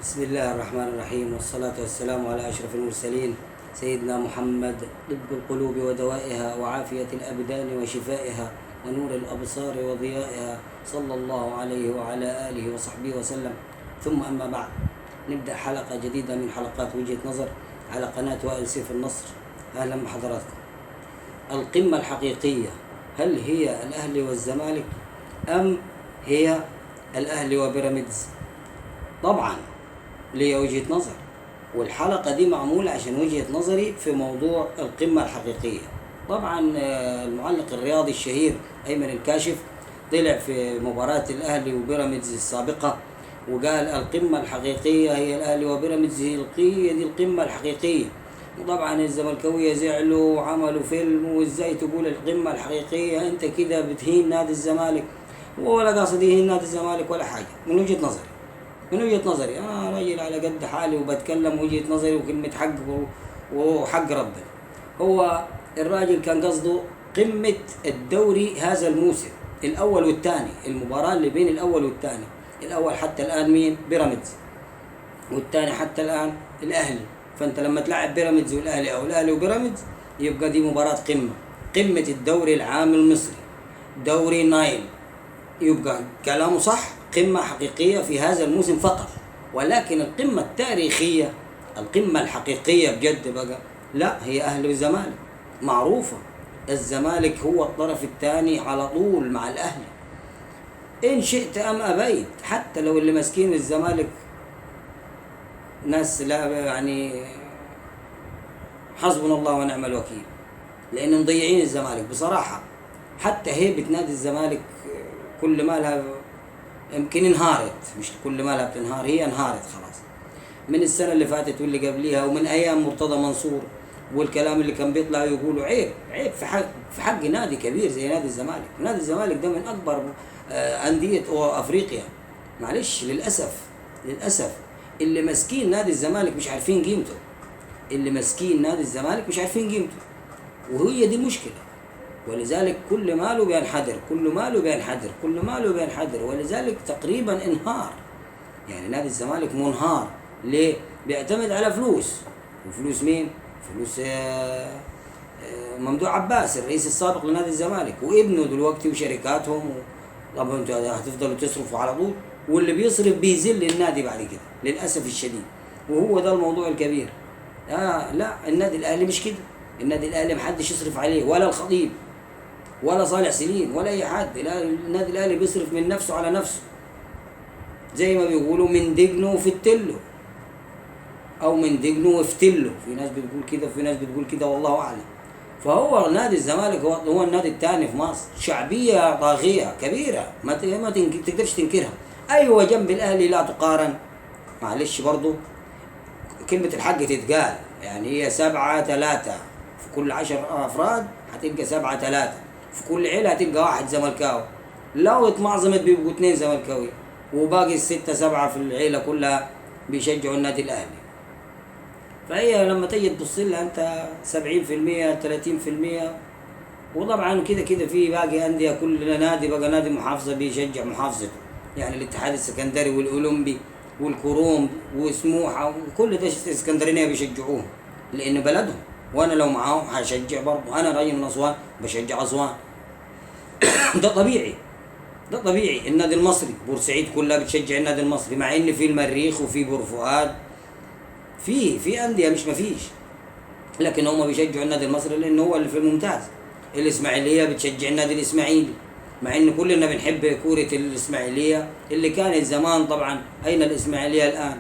بسم الله الرحمن الرحيم، والصلاة والسلام على أشرف المرسلين سيدنا محمد، طب القلوب ودوائها وعافية الأبدان وشفائها ونور الأبصار وضيائها، صلى الله عليه وعلى آله وصحبه وسلم. ثم أما بعد، نبدأ حلقة جديدة من حلقات وجهة نظر على قناة وائل سيف النصر. أهلا بحضراتكم. القمة الحقيقية هل هي الأهلي والزمالك أم هي الأهلي وبيراميدز؟ طبعا لي وجهة نظر، والحلقة دي معمولة عشان وجهة نظري في موضوع القمة الحقيقية. طبعا المعلق الرياضي الشهير أيمن الكاشف طلع في مباراة الأهلي وبيراميدز السابقة وقال القمة الحقيقية هي الأهلي وبيراميدز، هي دي القمة الحقيقية. وطبعا الزملكاوية زعلوا وعملوا فيلم، وازاي تقول القمة الحقيقية، انت كده بتهين نادي الزمالك. ولا قاصد يهين نادي الزمالك ولا حاجة. من وجهة نظري أنا راجل على قد حالي وبتكلم وجهة نظري وكلمة حق وحق ربنا. هو الراجل كان قصده قمة الدوري هذا الموسم، الأول والثاني، المباراة اللي بين الأول والثاني. الأول حتى الآن مين؟ بيراميدز، والثاني حتى الآن الأهلي. فأنت لما تلعب بيراميدز والأهلي أو الأهلي وبيراميدز يبقى دي مباراة قمة الدوري العام المصري، دوري نايل. يبقى كلامه صح، قمة حقيقية في هذا الموسم فقط. ولكن القمة التاريخية، القمة الحقيقية بجد بقى، لا، هي أهلي والزمالك معروفة. الزمالك هو الطرف الثاني على طول مع الأهلي، إن شئت أم أبيت. حتى لو اللي ماسكين الزمالك ناس لا يعني حسبنا الله ونعم الوكيل، لأن مضيعين الزمالك بصراحة. حتى هيبة نادي الزمالك كل ما لها يمكن انهارت، مش كل ما لها بتنهار، هي انهارت خلاص من السنة اللي فاتت واللي قبليها، ومن أيام مرتضى منصور. والكلام اللي كان بيطلع يقولوا عيب في حق نادي كبير زي نادي الزمالك. نادي الزمالك ده من أكبر أندية أفريقيا. معلش، للأسف اللي ماسكين نادي الزمالك مش عارفين قيمته. وهي دي المشكلة. ولذلك كل ماله بينحدر. ولذلك تقريبا انهار. يعني نادي الزمالك منهار. ليه؟ بيعتمد على فلوس. وفلوس مين؟ فلوس ممدوح عباس الرئيس السابق لنادي الزمالك وابنه دلوقتي وشركاتهم. طب انتوا هتفضلوا تصرفوا على طول؟ واللي بيصرف بيذل النادي بعد كده للأسف الشديد. وهو ده الموضوع الكبير. لا، النادي الأهلي مش كده. النادي الأهلي محدش يصرف عليه، ولا الخطيب ولا صالح سليم ولا أي حد. النادي الأهلي بيصرف من نفسه على نفسه، زي ما بيقولوا من دجنه وفتله، أو من دجنه وفتله. في ناس بتقول كده وفي ناس بتقول كده، والله أعلم. فهو نادي الزمالك هو النادي الثاني في مصر، شعبية طاغية كبيرة ما تقدرش تنكرها. أيوة، جنب الأهلي لا تقارن. معلش برضو كلمة الحق تتقال. يعني هي 7-3 في كل 10 أفراد، هتلقى 7-3 في كل عيلة، هتلقى واحد زملكاوي. لو اتمعظمت بيبقوا 2 زملكاوي، وباقي 6-7 في العيلة كلها بيشجعوا النادي الأهلي. فهي لما تيجي تبص لها أنت 70% 30%. وطبعا كده في باقي أندية، كل نادي بقى نادي محافظة بيشجع محافظته. يعني الاتحاد السكندري والأولمبي والكروم وسموحة وكل ده اسكندرانية بيشجعوهم لأن بلدهم. وأنا لو معاهم هشجع برضه. أنا راجل من أسوان بشجع أسوان. ده طبيعي. النادي المصري، بورسعيد كلها بتشجع النادي المصري، مع إن في المريخ وفي بورفؤاد، في أندية مش مفيش، لكن هم بيشجعوا النادي المصري لأنه هو اللي في الممتاز. الإسماعيلية بتشجع النادي الإسماعيلي، مع إن كلنا بنحب كورة الإسماعيلية اللي كانت زمان. طبعا أين الإسماعيلية الآن؟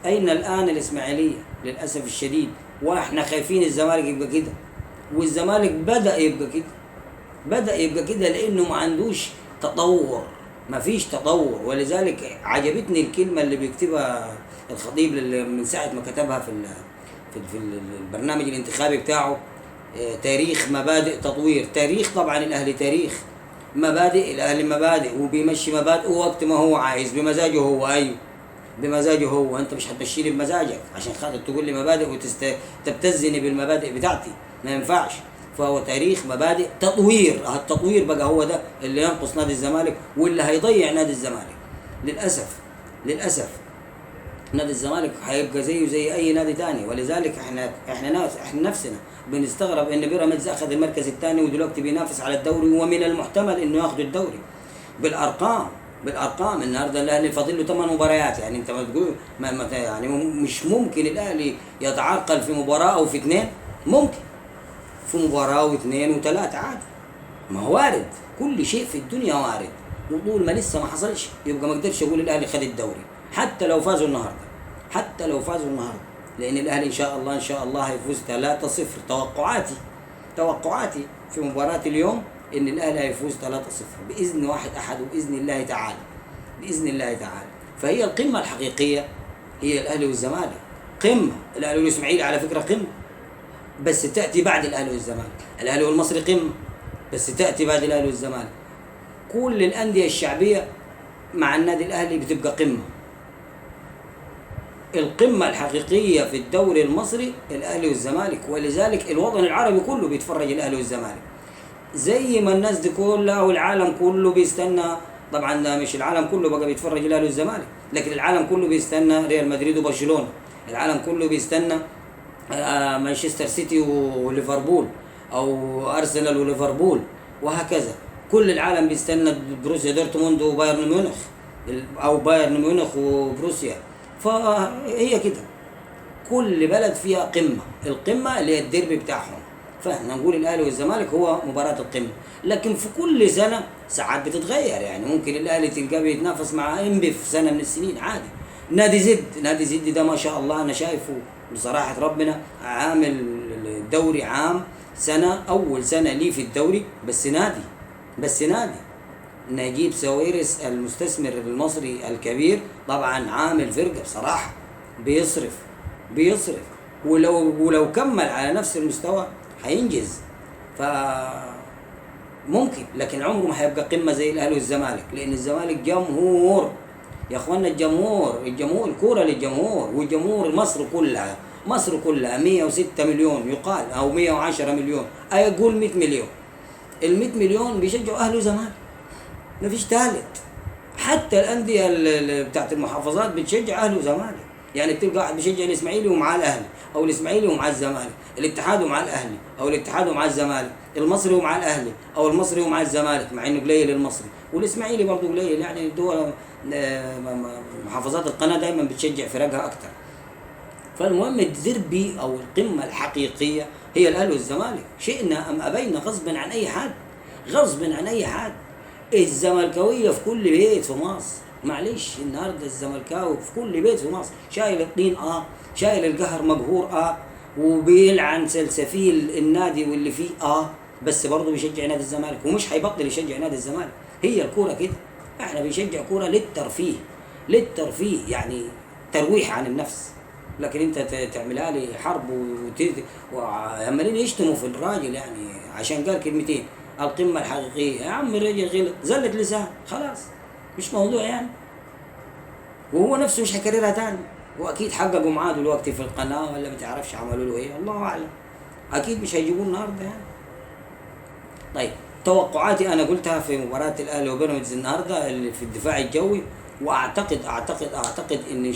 أين الآن الإسماعيلية؟ للأسف الشديد. وإحنا خايفين الزمالك يبقى كده، والزمالك بدأ يبقى كده لأنه ما عندوش تطور، ما فيش تطور. ولذلك عجبتني الكلمة اللي بيكتبها الخطيب من ساعة ما كتبها في البرنامج الانتخابي بتاعه، تاريخ مبادئ تطوير. تاريخ طبعا الأهلي تاريخ، مبادئ الأهلي مبادئ، وبيمشي مبادئه وقت ما هو عايز بمزاجه هو. أيوه، بمزاجه هو. أنت مش هتمشيني بمزاجك عشان خاطر تقول لي مبادئ وتبتزني بالمبادئ بتاعتي، ما ينفعش. فهو تاريخ مبادئ تطوير. التطوير بقى هو ده اللي ينقص نادي الزمالك واللي هيضيع نادي الزمالك للأسف. نادي الزمالك هيبقى زيه زي اي نادي تاني، ولذلك احنا نفسنا بنستغرب ان بيراميدز اخذ المركز الثاني ودلوقتي بينافس على الدوري، ومن المحتمل انه ياخذ الدوري بالارقام. النهارده الاهلي فاضل له 8 مباريات، يعني انت ما تقول يعني مش ممكن الاهلي يتعرقل في مباراه او في اثنين، ممكن في مباراه واثنين وثلاثه عادي، ما هو وارد، كل شيء في الدنيا وارد. وطول ما لسه ما حصلش يبقى ما اقدرش اقول الاهلي خد الدوري، حتى لو فازوا النهارده، لان الاهلي ان شاء الله هيفوز 3-0. توقعاتي في مباراه اليوم ان الاهلي هيفوز 3-0 باذن واحد احد، وباذن الله تعالى، فهي القمه الحقيقيه هي الاهلي والزمالك، قمه. الاهلي والاسماعيلي على فكره قمه، بس تاتي بعد الاهلي والزمالك. الاهلي والمصري قمه، بس تاتي بعد الاهلي والزمالك. كل الانديه الشعبيه مع النادي الاهلي بتبقى قمه. القمه الحقيقيه في الدوري المصري الاهلي والزمالك، ولذلك الوطن العربي كله بيتفرج الاهلي والزمالك، زي ما الناس دي كلها والعالم كله بيستنى. طبعا ده مش العالم كله بقى بيتفرج الاهلي والزمالك، لكن العالم كله بيستنى ريال مدريد وبرشلونه، العالم كله بيستنى مانشستر سيتي وليفربول، او ارسنال وليفربول، وهكذا. كل العالم بيستنى بروسيا دورتموند وبايرن ميونخ، او بايرن ميونخ وبروسيا. فهي كده، كل بلد فيها قمه، القمه اللي هي الديربي بتاعهم. فاحنا نقول الاهلي والزمالك هو مباراه القمه، لكن في كل سنه ساعات بتتغير، يعني ممكن الاهلي تلقاه بيتنافس مع انبي في سنه من السنين عادي. نادي زد ده ما شاء الله انا شايفه بصراحه ربنا عامل الدوري عام، اول سنه ليه في الدوري، بس نادي نجيب ساويرس المستثمر المصري الكبير طبعا عامل فرقه بصراحه، بيصرف ولو كمل على نفس المستوى هينجز. ممكن، لكن عمره ما هيبقى قمه زي الاهلي والزمالك، لان الزمالك جمهور يا اخوانا، الجمهور الكوره للجمهور، والجمهور مصر كلها 106 مليون يقال، او 110 مليون، اقول 100 مليون. ال 100 مليون بيشجعوا اهلي وزمالك، مفيش ثالث. حتى الانديه بتاعت المحافظات بتشجع اهلي وزمالك، يعني بتلقى واحد بيشجع الاسماعيلي ومعاه الاهلي، او الاسماعيلي ومعاه الزمالك، الاتحاد ومعاه الاهلي، او الاتحاد ومعاه الزمالك، المصري ومعاه الاهلي، او المصري ومعاه الزمالك، مع انه قليل المصري، والاسماعيلي برضه قليل، يعني دول محافظات القناه دائما بتشجع فرقها اكثر. فالمهم الديربي او القمه الحقيقيه هي الاهلي والزمالك، شئنا ام ابينا، غصبا عن اي حد. الزملكاويه في كل بيت في مصر، معلش النهارده الزملكاوي في كل بيت في مصر شايل الطين، شايل القهر مقهور، وبيلعن سلسفيل النادي واللي فيه، بس برضه بيشجع نادي الزمالك، ومش هيبطل يشجع نادي الزمالك. هي الكوره كده، احنا بنشجع كوره للترفيه، يعني ترويح عن النفس. لكن انت تعملها لي حرب وعمالين يشتموا في الراجل، يعني عشان قال كلمتين، القمه الحقيقيه. يا عم الراجل غلط، زلت لسان، خلاص مش موضوع يعني، وهو نفسه مش هيكررها تاني، واكيد حققوا معاه دلوقتي في القناه، ولا ما تعرفش عملوا له ايه، الله اعلم، اكيد مش هيجيبوه النهارده يعني. طيب توقعاتي انا قلتها في مباراه الاهلي وبيراميدز النهارده اللي في الدفاع الجوي، واعتقد ان ان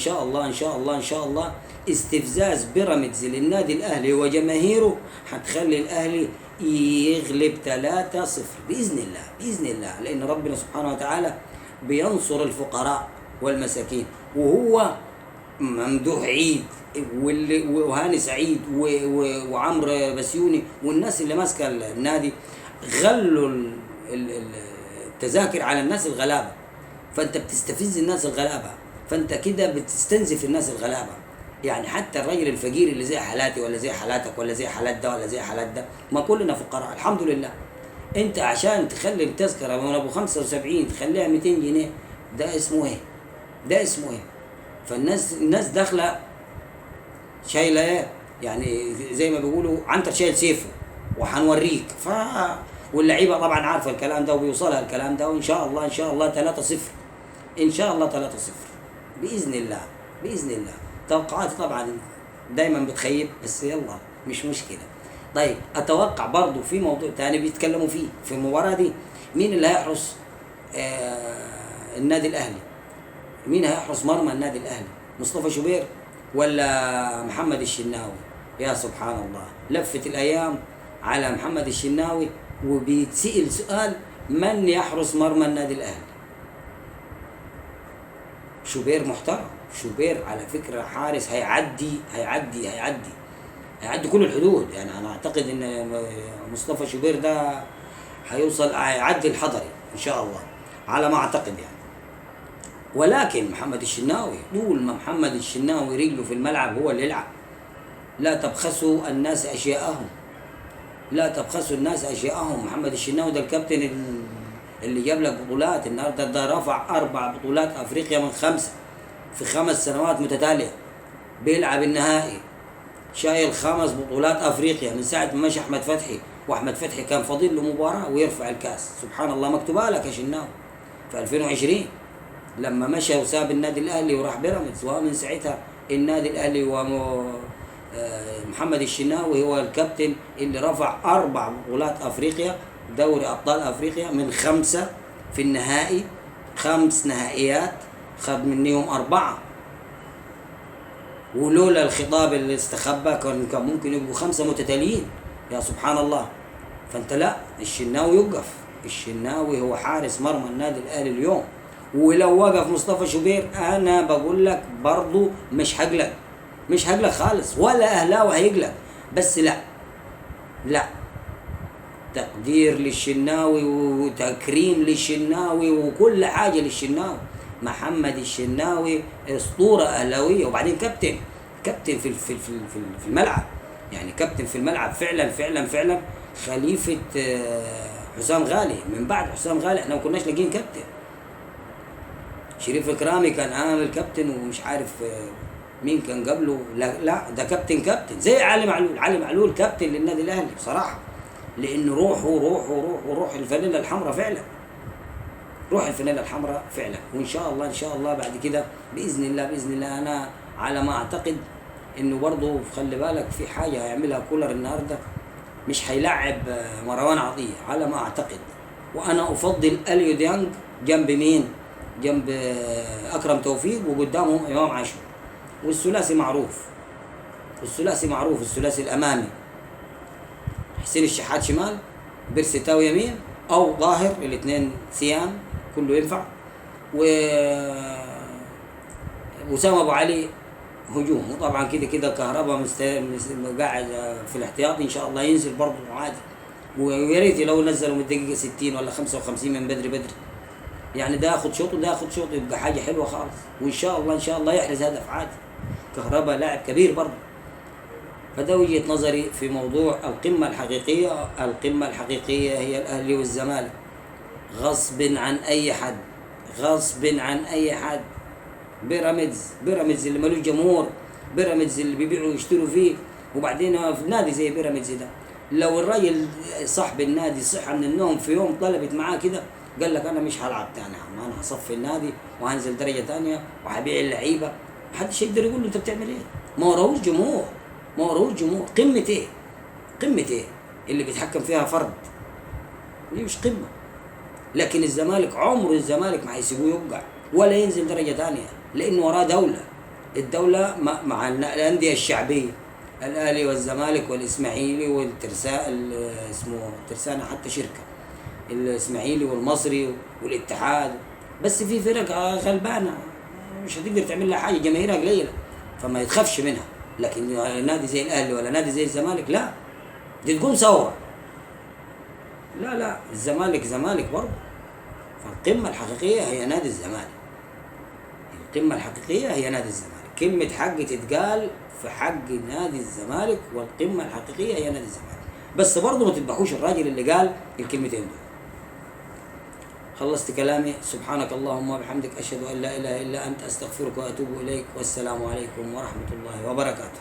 شاء الله استفزاز بيراميدز للنادي الاهلي وجماهيره هتخلي الاهلي يغلب 3-0 باذن الله، لان ربنا سبحانه وتعالى بينصر الفقراء والمساكين، وهو ممدوح عيد وهاني سعيد وعمرو بسيوني والناس اللي ماسكه النادي غلوا التذاكر على الناس الغلابه، فانت بتستفز الناس الغلابه، فانت كده بتستنزف الناس الغلابه. يعني حتى الراجل الفقير اللي زي حالاتي ولا زي حالاتك ولا زي حالات ده ولا زي حالات ده، ما كلنا فقراء الحمد لله. انت عشان تخلي التذكره من ابو 75 تخليها 200 جنيه، ده اسمه ايه؟ فالناس داخله شايله ايه؟ يعني زي ما بيقولوا عنتر شايل سيفه وهنوريك. واللعيبه طبعا عارفه الكلام ده وبيوصلها الكلام ده، وان شاء الله 3-0 ان شاء الله 3-0 باذن الله. توقعاتي طبعا دايما بتخيب، بس يلا مش مشكله. طيب اتوقع برضو في موضوع ثاني بيتكلموا فيه في المباراه دي، مين اللي هيحرس النادي الاهلي؟ مين هيحرس مرمى النادي الاهلي؟ مصطفى شوبير ولا محمد الشناوي؟ يا سبحان الله، لفت الأيام على محمد الشناوي، وبيتسأل سؤال: من يحرس مرمى النادي الأهلي؟ شوبير محترم، شوبير على فكرة حارس هيعدي كل الحدود. يعني أنا أعتقد إن مصطفى شوبير ده هيعدي الحضري إن شاء الله، على ما أعتقد يعني. ولكن محمد الشناوي، طول ما محمد الشناوي رجله في الملعب هو اللي يلعب. لا تبخسوا الناس أشياءهم، لا تبخسوا الناس أشياءهم. محمد الشناوي ده الكابتن اللي جاب لك بطولات. النهارده ده رفع 4 بطولات أفريقيا من 5 في 5 سنوات متتالية. بيلعب النهائي، شايل 5 بطولات أفريقيا من ساعة ما مشى أحمد فتحي، وأحمد فتحي كان فاضل له مباراة ويرفع الكاس. سبحان الله، مكتوبة لك يا شناوي في 2020 لما مشى وساب النادي الأهلي وراح بيراميدز. ومن ساعتها النادي الأهلي ومحمد الشناوي هو الكابتن اللي رفع 4 بطولات أفريقيا، دوري أبطال أفريقيا من 5 في النهائي، 5 نهائيات خد منهم 4. ولولا الخطاب اللي استخبى كان ممكن يبقوا 5 متتاليين. يا سبحان الله. فانت لا، الشناوي يوقف. الشناوي هو حارس مرمى النادي الأهلي اليوم. ولو وقف مصطفى شوبير انا بقول لك برضو مش هقلق خالص، ولا اهلاوي هيقلق. بس لا، تقدير للشناوي وتكريم للشناوي وكل حاجه للشناوي. محمد الشناوي اسطوره اهلاويه، وبعدين كابتن في الملعب. يعني كابتن في الملعب فعلا خليفه حسام غالي. من بعد حسام غالي احنا ما كناش لاقيين كابتن. شريف إكرامي كان عامل كابتن ومش عارف مين كان قبله. لا ده كابتن زي علي معلول كابتن للنادي الأهلي بصراحة، لأن روح الفانيلا الحمراء فعلا، روح الفانيلا الحمراء فعلا. وإن شاء الله بعد كده بإذن الله أنا على ما أعتقد إنه برضه خلي بالك في حاجة هيعملها كولر النهارده، مش هيلعب مروان عطية على ما أعتقد. وأنا أفضل أليو ديانج جنب مين؟ جنب أكرم توفيق، وقدامهم إمام عاشور. والثلاثي معروف، الثلاثي الأمامي حسين الشحات شمال، بيرسي تاو يمين، أو ظاهر، الاثنين سيام كله ينفع. وأسامة أبو علي هجوم. وطبعا كده كهرباء قاعد في الاحتياط، إن شاء الله ينزل برضه عادي. ويا ريت لو نزلوا من الدقيقة 60 ولا 55 من بدري، يعني ده ياخد شوط وده ياخد شوط، يبقى حاجه حلوه خالص. وان شاء الله يحرز هدف عادي. كهرباء لاعب كبير برضه. فده وجهه نظري في موضوع القمه الحقيقيه هي الاهلي والزمالك. غصب عن اي حد. بيراميدز اللي ملوش جمهور، بيراميدز اللي بيبيعوا ويشتروا فيه. وبعدين في نادي زي بيراميدز ده، لو الراجل صاحب النادي صحى من النوم في يوم طلبت معاه كده، قال لك انا مش هلعب تاني، انا هصفي النادي وهنزل درجه تانيه وهبيع اللعيبه، محدش يقدر يقول له انت بتعمل ايه. ما وراهوش جمهور. قمه ايه اللي بيتحكم فيها فرد؟ دي مش قمه. لكن الزمالك الزمالك ما هيسيبوه يوقع ولا ينزل درجه تانيه، لانه وراه الدوله مع الانديه الشعبيه، الاهلي والزمالك والاسماعيلي اسمه ترسانة، حتى شركه الاسماعيلي والمصري والاتحاد. بس في فرق غلبانه مش هتقدر تعمل لها حاجه، جماهيرها قليله فما يتخافش منها. لكن نادي زي الاهلي ولا نادي زي الزمالك لا، دي تقوم ثوره. لا الزمالك برضه. فالقمه الحقيقيه هي نادي الزمالك. كلمه حق تتقال في حق نادي الزمالك، والقمه الحقيقيه هي نادي الزمالك. بس برضه ما تذبحوش الراجل اللي قال الكلمتين دول. خلصت كلامي. سبحانك اللهم وبحمدك، أشهد أن لا إله إلا أنت، أستغفرك وأتوب إليك، والسلام عليكم ورحمة الله وبركاته.